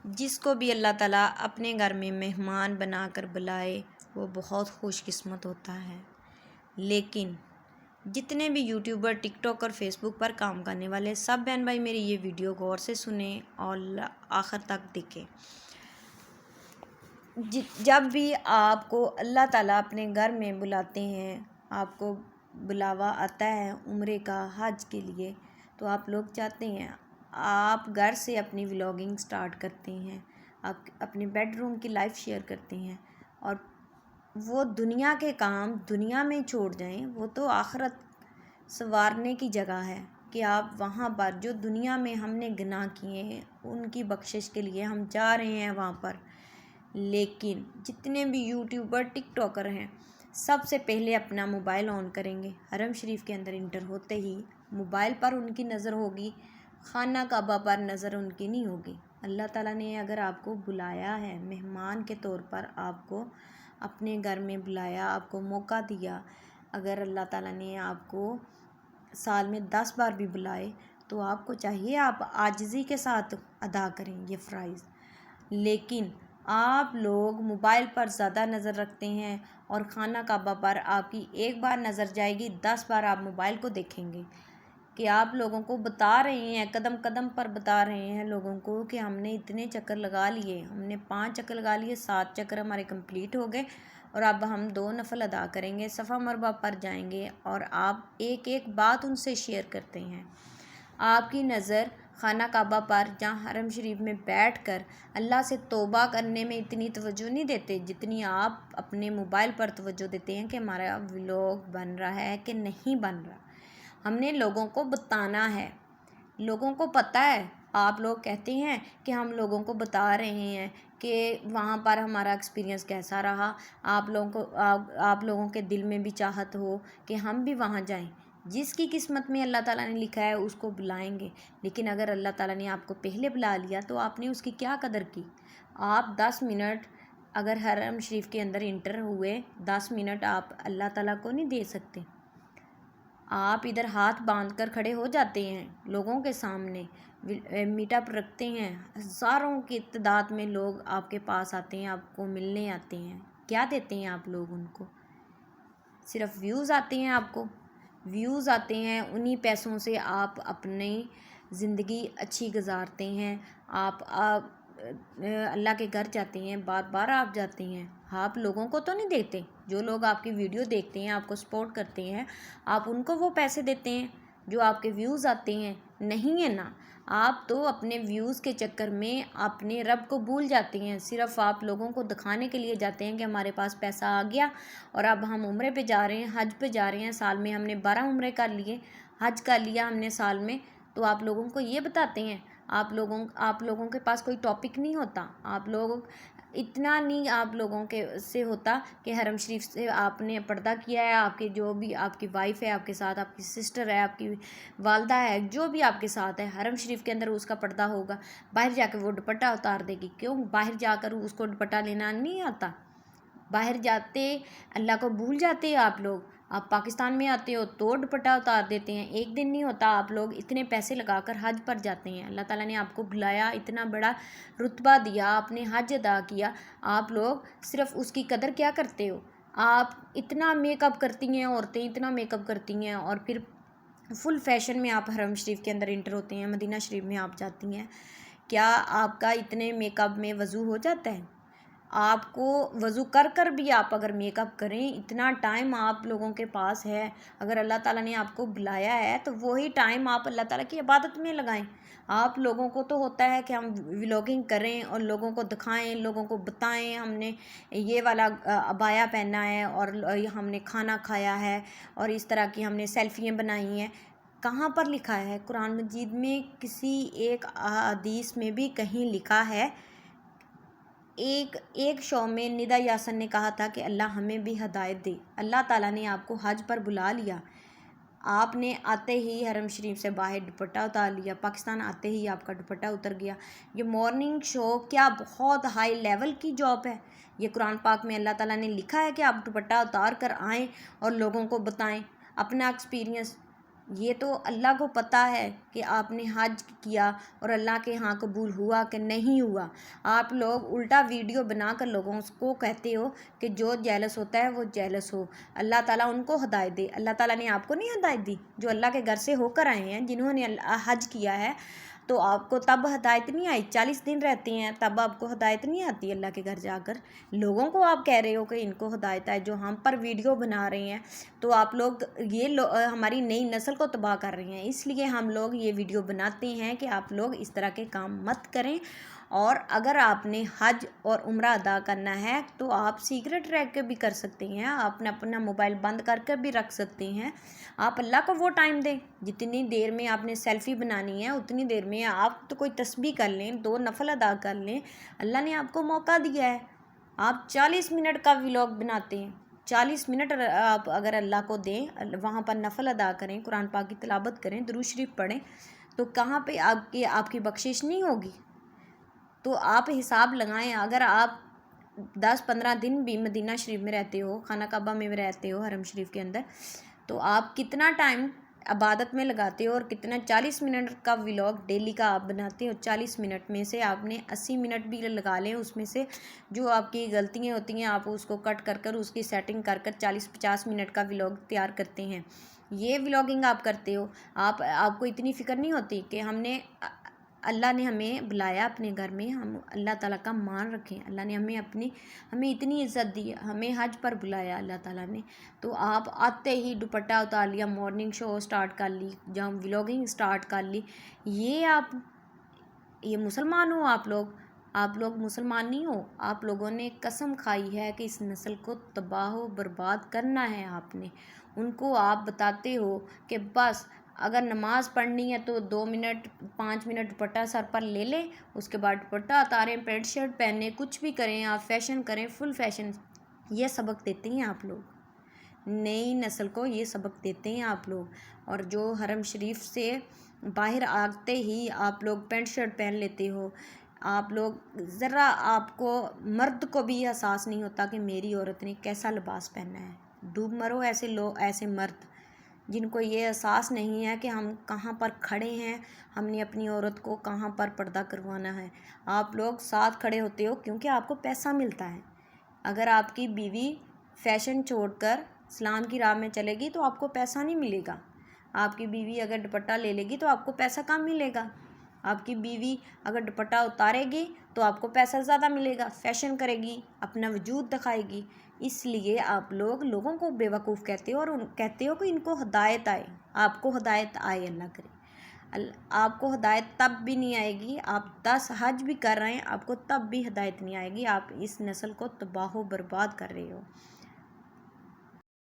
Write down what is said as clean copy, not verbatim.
جس کو بھی اللہ تعالیٰ اپنے گھر میں مہمان بنا کر بلائے وہ بہت خوش قسمت ہوتا ہے۔ لیکن جتنے بھی یوٹیوبر، ٹک ٹاک اور فیس بک پر کام کرنے والے سب بہن بھائی میری یہ ویڈیو غور سے سنیں اور آخر تک دیکھیں۔ جب بھی آپ کو اللہ تعالیٰ اپنے گھر میں بلاتے ہیں، آپ کو بلاوا آتا ہے عمرے کا، حج کے لیے، تو آپ لوگ چاہتے ہیں آپ گھر سے اپنی ولاگنگ سٹارٹ کرتے ہیں، آپ اپنے بیڈ روم کی لائف شیئر کرتے ہیں اور وہ دنیا کے کام دنیا میں چھوڑ جائیں۔ وہ تو آخرت سنوارنے کی جگہ ہے کہ آپ وہاں پر جو دنیا میں ہم نے گناہ کیے ہیں ان کی بخشش کے لیے ہم جا رہے ہیں وہاں پر۔ لیکن جتنے بھی یوٹیوبر، ٹک ٹاکر ہیں، سب سے پہلے اپنا موبائل آن کریں گے، حرم شریف کے اندر انٹر ہوتے ہی موبائل پر ان کی نظر ہوگی، خانہ کعبہ پر نظر ان کی نہیں ہوگی۔ اللہ تعالیٰ نے اگر آپ کو بلایا ہے مہمان کے طور پر، آپ کو اپنے گھر میں بلایا، آپ کو موقع دیا، اگر اللہ تعالیٰ نے آپ کو سال میں 10 بار بھی بلائے تو آپ کو چاہیے آپ عاجزی کے ساتھ ادا کریں یہ فرائض۔ لیکن آپ لوگ موبائل پر زیادہ نظر رکھتے ہیں اور خانہ کعبہ پر آپ کی ایک بار نظر جائے گی، 10 بار آپ موبائل کو دیکھیں گے کہ آپ لوگوں کو بتا رہے ہیں، قدم قدم پر بتا رہے ہیں لوگوں کو کہ ہم نے اتنے چکر لگا لیے، ہم نے 5 چکر لگا لیے، 7 چکر ہمارے کمپلیٹ ہو گئے اور اب ہم 2 نفل ادا کریں گے، صفا مروہ پر جائیں گے، اور آپ ایک ایک بات ان سے شیئر کرتے ہیں۔ آپ کی نظر خانہ کعبہ پر جہاں حرم شریف میں بیٹھ کر اللہ سے توبہ کرنے میں اتنی توجہ نہیں دیتے جتنی آپ اپنے موبائل پر توجہ دیتے ہیں کہ ہمارا ولاگ بن رہا ہے کہ نہیں بن رہا۔ ہم نے لوگوں کو بتانا ہے، لوگوں کو پتہ ہے۔ آپ لوگ کہتے ہیں کہ ہم لوگوں کو بتا رہے ہیں کہ وہاں پر ہمارا ایکسپیرینس کیسا رہا، آپ لوگوں کے دل میں بھی چاہت ہو کہ ہم بھی وہاں جائیں۔ جس کی قسمت میں اللہ تعالیٰ نے لکھا ہے اس کو بلائیں گے، لیکن اگر اللہ تعالیٰ نے آپ کو پہلے بلا لیا تو آپ نے اس کی کیا قدر کی؟ آپ 10 منٹ اگر حرم شریف کے اندر انٹر ہوئے، 10 منٹ آپ اللہ تعالیٰ کو نہیں دے سکتے؟ آپ ادھر ہاتھ باندھ کر کھڑے ہو جاتے ہیں لوگوں کے سامنے، میٹ اپ رکھتے ہیں، ہزاروں کی تعداد میں لوگ آپ کے پاس آتے ہیں، آپ کو ملنے آتے ہیں، کیا دیتے ہیں آپ لوگ ان کو؟ صرف ویوز آتے ہیں، آپ کو ویوز آتے ہیں، انہی پیسوں سے آپ اپنی زندگی اچھی گزارتے ہیں۔ آپ اللہ کے گھر جاتے ہیں، بار بار آپ جاتے ہیں، آپ لوگوں کو تو نہیں دیتے؟ جو لوگ آپ کی ویڈیو دیکھتے ہیں، آپ کو سپورٹ کرتے ہیں، آپ ان کو وہ پیسے دیتے ہیں جو آپ کے ویوز آتے ہیں؟ نہیں ہے نا۔ آپ تو اپنے ویوز کے چکر میں اپنے رب کو بھول جاتے ہیں، صرف آپ لوگوں کو دکھانے کے لیے جاتے ہیں کہ ہمارے پاس پیسہ آ گیا اور اب ہم عمرے پہ جا رہے ہیں، حج پہ جا رہے ہیں، سال میں ہم نے 12 عمرے کر لیے، حج کر لیا ہم نے سال میں، تو آپ لوگوں کو یہ بتاتے ہیں۔ آپ لوگوں کے پاس کوئی ٹاپک نہیں ہوتا، آپ لوگ اتنا نہیں آپ لوگوں کے سے ہوتا کہ حرم شریف سے آپ نے پردہ کیا ہے، آپ کے جو بھی آپ کی وائف ہے آپ کے ساتھ، آپ کی سسٹر ہے، آپ کی والدہ ہے، جو بھی آپ کے ساتھ ہے، حرم شریف کے اندر اس کا پردہ ہوگا۔ باہر جا کے وہ دوپٹہ اتار دے گی، کیوں؟ باہر جا کر اس کو دوپٹہ لینا نہیں آتا؟ باہر جاتے اللہ کو بھول جاتے آپ لوگ؟ آپ پاکستان میں آتے ہو تو دوپٹہ اتار دیتے ہیں، ایک دن نہیں ہوتا آپ لوگ اتنے پیسے لگا کر حج پر جاتے ہیں، اللہ تعالیٰ نے آپ کو بلایا، اتنا بڑا رتبہ دیا، آپ نے حج ادا کیا، آپ لوگ صرف اس کی قدر کیا کرتے ہو؟ آپ اتنا میک اپ کرتی ہیں، عورتیں اتنا میک اپ کرتی ہیں اور پھر فل فیشن میں آپ حرم شریف کے اندر انٹر ہوتے ہیں، مدینہ شریف میں آپ جاتی ہیں، کیا آپ کا اتنے میک اپ میں وضو ہو جاتا ہے؟ آپ کو وضو کر کر بھی آپ اگر میک اپ کریں، اتنا ٹائم آپ لوگوں کے پاس ہے، اگر اللہ تعالیٰ نے آپ کو بلایا ہے تو وہی ٹائم آپ اللہ تعالیٰ کی عبادت میں لگائیں۔ آپ لوگوں کو تو ہوتا ہے کہ ہم ولاگنگ کریں اور لوگوں کو دکھائیں، لوگوں کو بتائیں ہم نے یہ والا عبایا پہنا ہے اور ہم نے کھانا کھایا ہے اور اس طرح کی ہم نے سیلفیاں بنائی ہیں۔ کہاں پر لکھا ہے قرآن مجید میں؟ کسی ایک حدیث میں بھی کہیں لکھا ہے؟ ایک شو میں ندا یاسر نے کہا تھا کہ اللہ ہمیں بھی ہدایت دے۔ اللہ تعالیٰ نے آپ کو حج پر بلا لیا، آپ نے آتے ہی حرم شریف سے باہر دوپٹہ اتار لیا، پاکستان آتے ہی آپ کا دوپٹہ اتر گیا۔ یہ مارننگ شو کیا بہت ہائی لیول کی جاب ہے؟ یہ قرآن پاک میں اللہ تعالیٰ نے لکھا ہے کہ آپ دوپٹہ اتار کر آئیں اور لوگوں کو بتائیں اپنا ایکسپیرینس۔ یہ تو اللہ کو پتہ ہے کہ آپ نے حج کیا اور اللہ کے ہاں قبول ہوا کہ نہیں ہوا۔ آپ لوگ الٹا ویڈیو بنا کر لوگوں کو کہتے ہو کہ جو جیلس ہوتا ہے وہ جیلس ہو، اللہ تعالیٰ ان کو ہدایت دے۔ اللہ تعالیٰ نے آپ کو نہیں ہدایت دی؟ جو اللہ کے گھر سے ہو کر آئے ہیں، جنہوں نے حج کیا ہے، تو آپ کو تب ہدایت نہیں آئی؟ 40 دن رہتے ہیں تب آپ کو ہدایت نہیں آتی اللہ کے گھر جا کر؟ لوگوں کو آپ کہہ رہے ہو کہ ان کو ہدایت آئے، جو ہم پر ویڈیو بنا رہے ہیں، تو آپ لوگ یہ ہماری نئی نسل کو تباہ کر رہے ہیں۔ اس لیے ہم لوگ یہ ویڈیو بناتے ہیں کہ آپ لوگ اس طرح کے کام مت کریں، اور اگر آپ نے حج اور عمرہ ادا کرنا ہے تو آپ سیکرٹ رہ کے بھی کر سکتے ہیں، آپ نے اپنا موبائل بند کر کے بھی رکھ سکتے ہیں۔ آپ اللہ کو وہ ٹائم دیں، جتنی دیر میں آپ نے سیلفی بنانی ہے اتنی دیر میں آپ تو کوئی تسبیح کر لیں، 2 نفل ادا کر لیں۔ اللہ نے آپ کو موقع دیا ہے، آپ 40 منٹ کا ولاگ بناتے ہیں، 40 منٹ آپ اگر اللہ کو دیں، وہاں پر نفل ادا کریں، قرآن پاک کی تلاوت کریں، درود شریف پڑھیں، تو کہاں پہ آپ کی بخشش نہیں ہوگی؟ تو آپ حساب لگائیں۔ اگر آپ 10-15 دن بھی مدینہ شریف میں رہتے ہو، خانہ کعبہ میں رہتے ہو، حرم شریف کے اندر، تو آپ کتنا ٹائم عبادت میں لگاتے ہو، اور کتنا 40 منٹ کا ولاگ ڈیلی کا آپ بناتے ہو۔ 40 منٹ میں سے آپ نے 80 منٹ بھی لگا لیں، اس میں سے جو آپ کی غلطیاں ہوتی ہیں آپ اس کو کٹ کر کر اس کی سیٹنگ کر کر 40-50 منٹ کا ولاگ تیار کرتے ہیں۔ یہ ولاگنگ آپ کرتے ہو، آپ کو اتنی فکر نہیں ہوتی کہ اللہ نے ہمیں بلایا اپنے گھر میں، ہم اللہ تعالیٰ کا مان رکھیں۔ اللہ نے ہمیں اتنی عزت دی، ہمیں حج پر بلایا اللہ تعالیٰ نے، تو آپ آتے ہی دوپٹہ اتار لیا، مارننگ شو سٹارٹ کر لی، جہاں ولاگنگ سٹارٹ کر لی۔ یہ مسلمان ہو آپ لوگ مسلمان نہیں ہو۔ آپ لوگوں نے قسم کھائی ہے کہ اس نسل کو تباہ و برباد کرنا ہے۔ آپ نے ان کو آپ بتاتے ہو کہ بس اگر نماز پڑھنی ہے تو 2 منٹ 5 منٹ دوپٹہ سر پر لے لیں، اس کے بعد دوپٹہ اتاریں، پینٹ شرٹ پہنیں، کچھ بھی کریں، آپ فیشن کریں، فل فیشن۔ یہ سبق دیتے ہیں آپ لوگ، نئی نسل کو یہ سبق دیتے ہیں آپ لوگ۔ اور جو حرم شریف سے باہر آتے ہی آپ لوگ پینٹ شرٹ پہن لیتے ہو، آپ لوگ ذرا آپ کو مرد کو بھی احساس نہیں ہوتا کہ میری عورت نے کیسا لباس پہنا ہے۔ ڈوب مرو ایسے مرد جن کو یہ احساس نہیں ہے کہ ہم کہاں پر کھڑے ہیں، ہم نے اپنی عورت کو کہاں پر پردہ کروانا ہے۔ آپ لوگ ساتھ کھڑے ہوتے ہو کیونکہ آپ کو پیسہ ملتا ہے۔ اگر آپ کی بیوی فیشن چھوڑ کر اسلام کی راہ میں چلے گی تو آپ کو پیسہ نہیں ملے گا۔ آپ کی بیوی اگر دوپٹہ لے لے گی تو آپ کو پیسہ کم ملے گا۔ آپ کی بیوی اگر دوپٹہ اتارے گی تو آپ کو پیسہ زیادہ ملے گا، فیشن کرے گی، اپنا وجود دکھائے گی۔ اس لیے آپ لوگوں کو بے وقوف کہتے ہو، اور کہتے ہو کہ ان کو ہدایت آئے۔ آپ کو ہدایت آئے، اللہ کرے۔ آپ کو ہدایت تب بھی نہیں آئے گی، آپ 10 حج بھی کر رہے ہیں، آپ کو تب بھی ہدایت نہیں آئے گی۔ آپ اس نسل کو تباہ و برباد کر رہے ہو۔